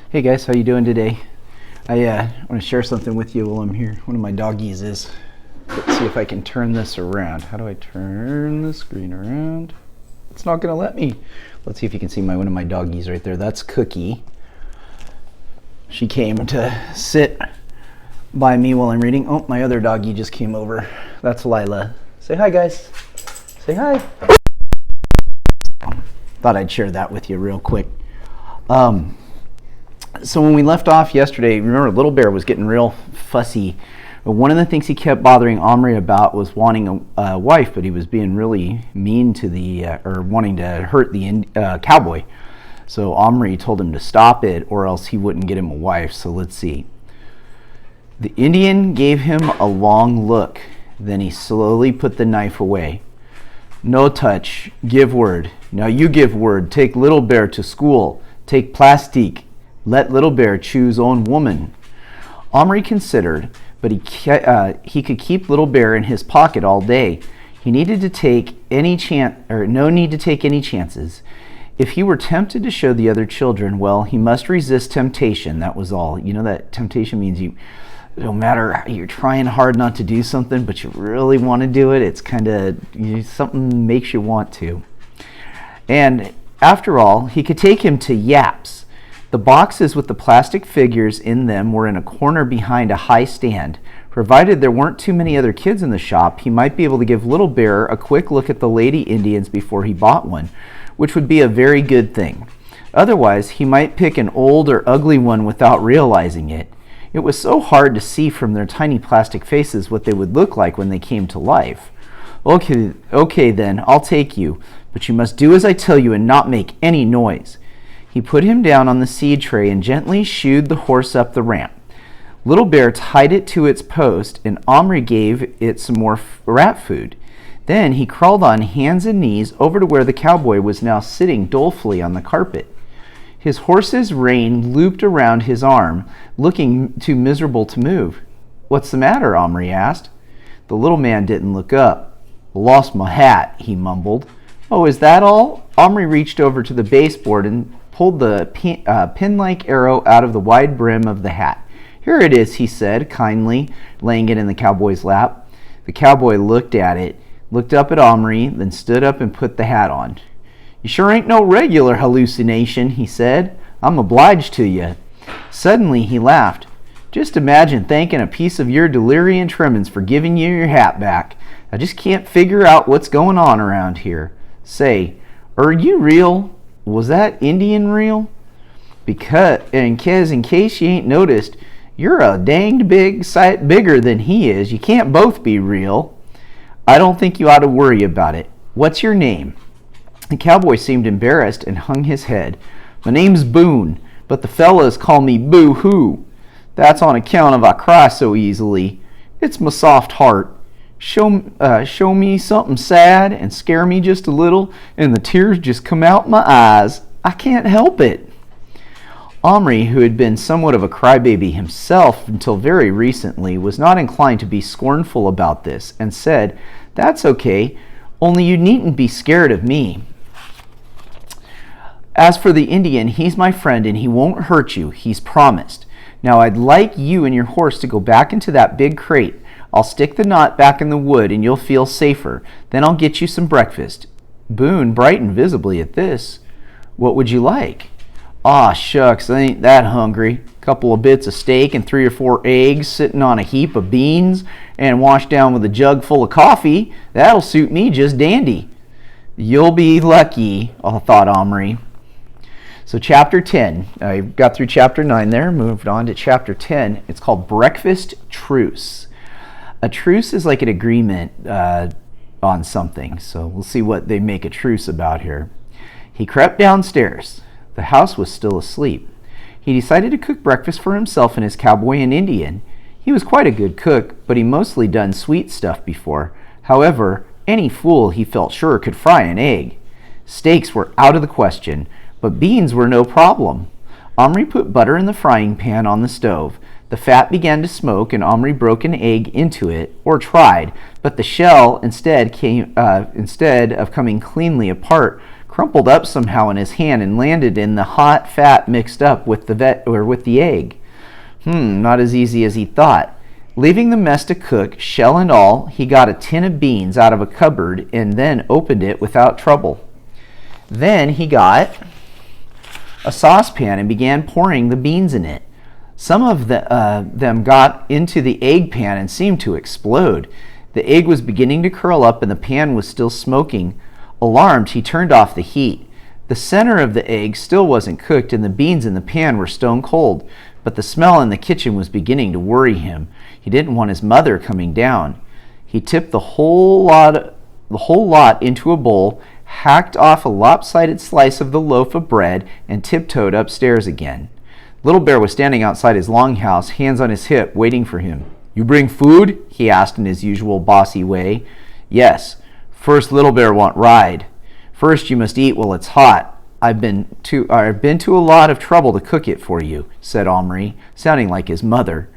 Hey guys, how you doing today? I want to share something with you while I'm here. One of my doggies is. Let's see if I can turn this around. How do I turn the screen around? It's not going to let me. Let's see if you can see one of my doggies right there. That's Cookie. She came to sit by me while I'm reading. Oh, my other doggie just came over. That's Lila. Say hi, guys. Say hi. Thought I'd share that with you real quick. So when we left off yesterday, remember Little Bear was getting real fussy. One of the things he kept bothering Omri about was wanting a wife, but he was being really mean to or wanting to hurt the cowboy. So Omri told him to stop it or else he wouldn't get him a wife. So let's see. The Indian gave him a long look. Then he slowly put the knife away. No touch. Give word. Now you give word. Take Little Bear to school. Take plastique. Let Little Bear choose own woman. Omri considered, but he could keep Little Bear in his pocket all day. He needed to take no need to take any chances. If he were tempted to show the other children, well, he must resist temptation. That was all. You know that temptation means no matter you're trying hard not to do something, but you really want to do it. It's kind of something makes you want to. And after all, he could take him to Yaps. The boxes with the plastic figures in them were in a corner behind a high stand. Provided there weren't too many other kids in the shop, he might be able to give Little Bear a quick look at the lady Indians before he bought one, which would be a very good thing. Otherwise, he might pick an old or ugly one without realizing it. It was so hard to see from their tiny plastic faces what they would look like when they came to life. Okay then, I'll take you, but you must do as I tell you and not make any noise. He put him down on the seed tray and gently shooed the horse up the ramp. Little Bear tied it to its post, and Omri gave it some more rat food. Then he crawled on hands and knees over to where the cowboy was now sitting dolefully on the carpet. His horse's rein looped around his arm, looking too miserable to move. "What's the matter?" Omri asked. The little man didn't look up. "Lost my hat," he mumbled. "Oh, is that all?" Omri reached over to the baseboard and pulled the pin-like arrow out of the wide brim of the hat. "Here it is," he said kindly, laying it in the cowboy's lap. The cowboy looked at it, looked up at Omri, then stood up and put the hat on. "You sure ain't no regular hallucination," he said. "I'm obliged to you." Suddenly he laughed. "Just imagine thanking a piece of your delirium tremens for giving you your hat back. I just can't figure out what's going on around here. Say, are you real? Was that Indian real? Because in case you ain't noticed, you're a danged big sight bigger than he is. You can't both be real. I don't think you ought to worry about it. What's your name?" The cowboy seemed embarrassed and hung his head. "My name's Boone, but the fellows call me Boo-Hoo. That's on account of I cry so easily. It's my soft heart. Show me something sad and scare me just a little, and the tears just come out my eyes. I can't help it." Omri, who had been somewhat of a crybaby himself until very recently, was not inclined to be scornful about this, and said, "That's okay, only you needn't be scared of me. As for the Indian, he's my friend and he won't hurt you, he's promised. Now I'd like you and your horse to go back into that big crate. I'll stick the knot back in the wood and you'll feel safer. Then I'll get you some breakfast." Boone brightened visibly at this. "What would you like?" "Aw, shucks, I ain't that hungry. Couple of bits of steak and 3 or 4 eggs sitting on a heap of beans and washed down with a jug full of coffee. That'll suit me just dandy." "You'll be lucky," thought Omri. So chapter 10, I got through chapter 9 there, moved on to chapter 10. It's called Breakfast Truce. A truce is like an agreement on something. So we'll see what they make a truce about here. He crept downstairs. The house was still asleep. He decided to cook breakfast for himself and his cowboy and Indian. He was quite a good cook, but he mostly done sweet stuff before. However, any fool he felt sure could fry an egg. Steaks were out of the question, but beans were no problem. Omri put butter in the frying pan on the stove. The fat began to smoke, and Omri broke an egg into it, or tried, but the shell instead of coming cleanly apart, crumpled up somehow in his hand and landed in the hot fat mixed up with the egg. Not as easy as he thought. Leaving the mess to cook, shell and all, he got a tin of beans out of a cupboard and then opened it without trouble. Then he got a saucepan and began pouring the beans in it. Some of them got into the egg pan and seemed to explode. The egg was beginning to curl up and the pan was still smoking. Alarmed, he turned off the heat. The center of the egg still wasn't cooked and the beans in the pan were stone cold, but the smell in the kitchen was beginning to worry him. He didn't want his mother coming down. He tipped the whole lot into a bowl, hacked off a lopsided slice of the loaf of bread, and tiptoed upstairs again. Little Bear was standing outside his longhouse, hands on his hip, waiting for him. "You bring food?" he asked in his usual bossy way. "Yes. First, Little Bear want ride. First, you must eat while it's hot. I've been to a lot of trouble to cook it for you," said Omri, sounding like his mother.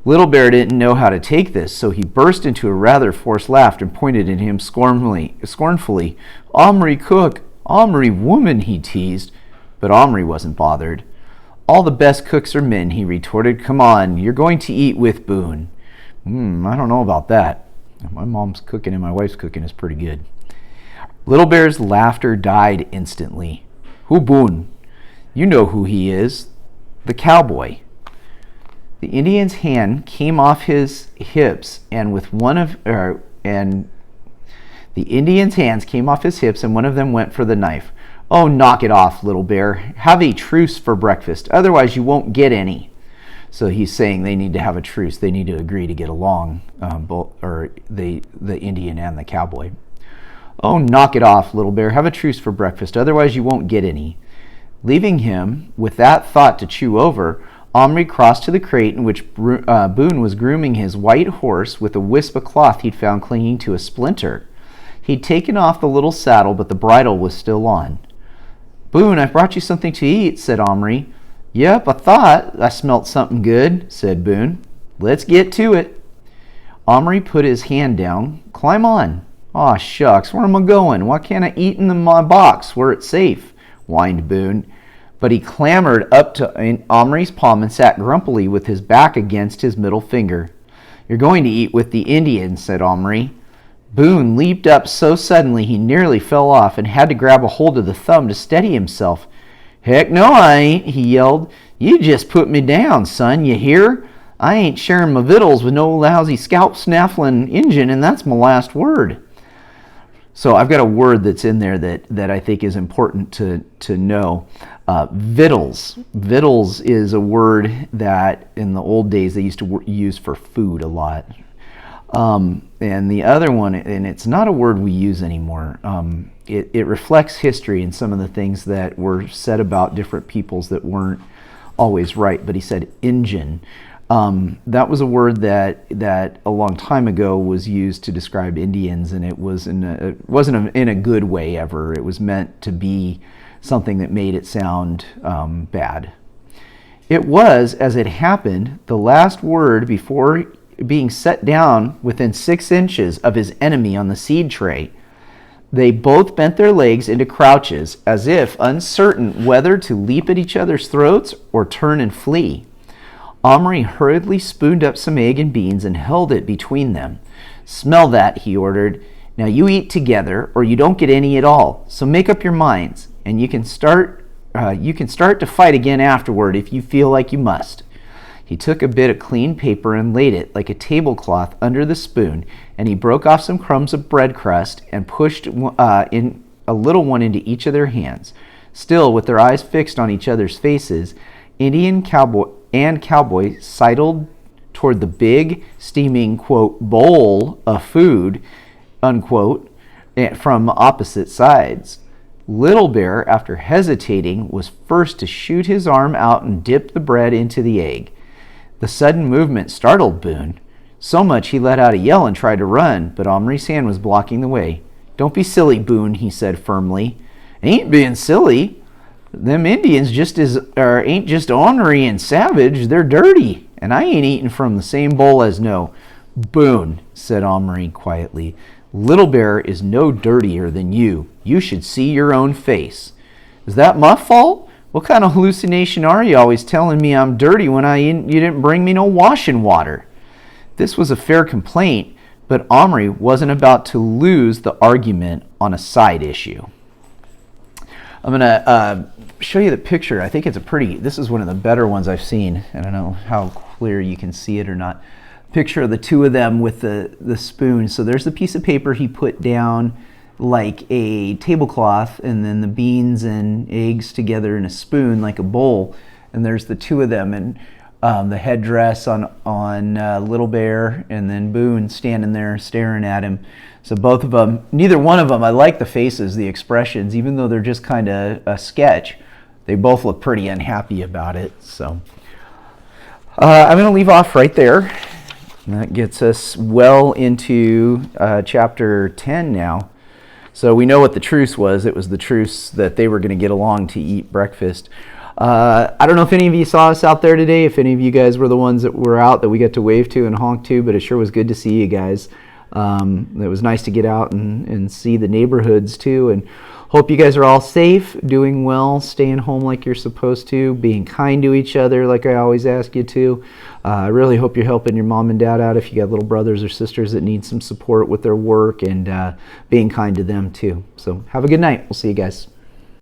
Little Bear didn't know how to take this, so he burst into a rather forced laugh and pointed at him scornfully. "Omri cook, Omri woman," he teased. But Omri wasn't bothered. "All the best cooks are men," he retorted. "Come on, you're going to eat with Boone." I don't know about that. My mom's cooking and my wife's cooking is pretty good. Little Bear's laughter died instantly. "Who Boone?" "You know who he is. The cowboy." The Indian's hand came off his hips, and one of them went for the knife. "Oh, knock it off, Little Bear. Have a truce for breakfast, otherwise you won't get any." So he's saying they need to have a truce. They need to agree to get along, the Indian and the cowboy. "Oh, knock it off, Little Bear. Have a truce for breakfast, otherwise you won't get any." Leaving him with that thought to chew over, Omri crossed to the crate in which Boone was grooming his white horse with a wisp of cloth he'd found clinging to a splinter. He'd taken off the little saddle, but the bridle was still on. "Boone, I've brought you something to eat," said Omri. "Yep, I thought I smelt something good," said Boone. "Let's get to it." Omri put his hand down. "Climb on." "Aw, shucks, where am I going? Why can't I eat in my box where it's safe?" whined Boone. But he clambered up to Omri's palm and sat grumpily with his back against his middle finger. "You're going to eat with the Indian," said Omri. Boone leaped up so suddenly he nearly fell off and had to grab a hold of the thumb to steady himself. "Heck no, I ain't," he yelled. "You just put me down, son, you hear? I ain't sharing my vittles with no lousy scalp-snaffling Injun, and that's my last word." So I've got a word that's in there that I think is important to know. Vittles. Vittles is a word that in the old days they used to use for food a lot. And the other one, and it's not a word we use anymore, it reflects history and some of the things that were said about different peoples that weren't always right, but he said Injun. That was a word that a long time ago was used to describe Indians, and it wasn't in a good way ever. It was meant to be something that made it sound bad. It was, as it happened, the last word before being set down within 6 inches of his enemy on the seed tray. They both bent their legs into crouches, as if uncertain whether to leap at each other's throats or turn and flee. Omri hurriedly spooned up some egg and beans and held it between them. "Smell that," he ordered. "Now you eat together, or you don't get any at all. So make up your minds, and you can start to fight again afterward if you feel like you must." He took a bit of clean paper and laid it like a tablecloth under the spoon, and he broke off some crumbs of bread crust and pushed in a little one into each of their hands. Still, with their eyes fixed on each other's faces, Indian cowboy sidled toward the big, steaming, quote, bowl of food, unquote, from opposite sides. Little Bear, after hesitating, was first to shoot his arm out and dip the bread into the egg. The sudden movement startled Boone. So much he let out a yell and tried to run, but Omri's hand was blocking the way. "Don't be silly, Boone," he said firmly. "Ain't being silly. Them Indians ain't just ornery and savage, they're dirty, and I ain't eating from the same bowl as no." "Boone," said Omri quietly, Little Bear is no dirtier than you. You should see your own face. Is that my fault? What kind of hallucination are you always telling me I'm dirty when you didn't bring me no washing water? This was a fair complaint, but Omri wasn't about to lose the argument on a side issue. I'm going to show you the picture. I think this is one of the better ones I've seen. I don't know how clear you can see it or not. Picture of the two of them with the spoon. So there's the piece of paper he put down like a tablecloth, and then the beans and eggs together in a spoon like a bowl. And there's the two of them, and the headdress on Little Bear, and then Boone standing there staring at him. So both of them, neither one of them, I like the faces, the expressions, even though they're just kind of a sketch. They both look pretty unhappy about it. So I'm going to leave off right there. And that gets us well into chapter 10 now. So we know what the truce was. It was the truce that they were going to get along to eat breakfast. I don't know if any of you saw us out there today, if any of you guys were the ones that were out that we got to wave to and honk to, but it sure was good to see you guys. It was nice to get out and see the neighborhoods too, and hope you guys are all safe, doing well, staying home like you're supposed to, being kind to each other like I always ask you to. I really hope you're helping your mom and dad out if you got little brothers or sisters that need some support with their work, and being kind to them too. So have a good night. We'll see you guys.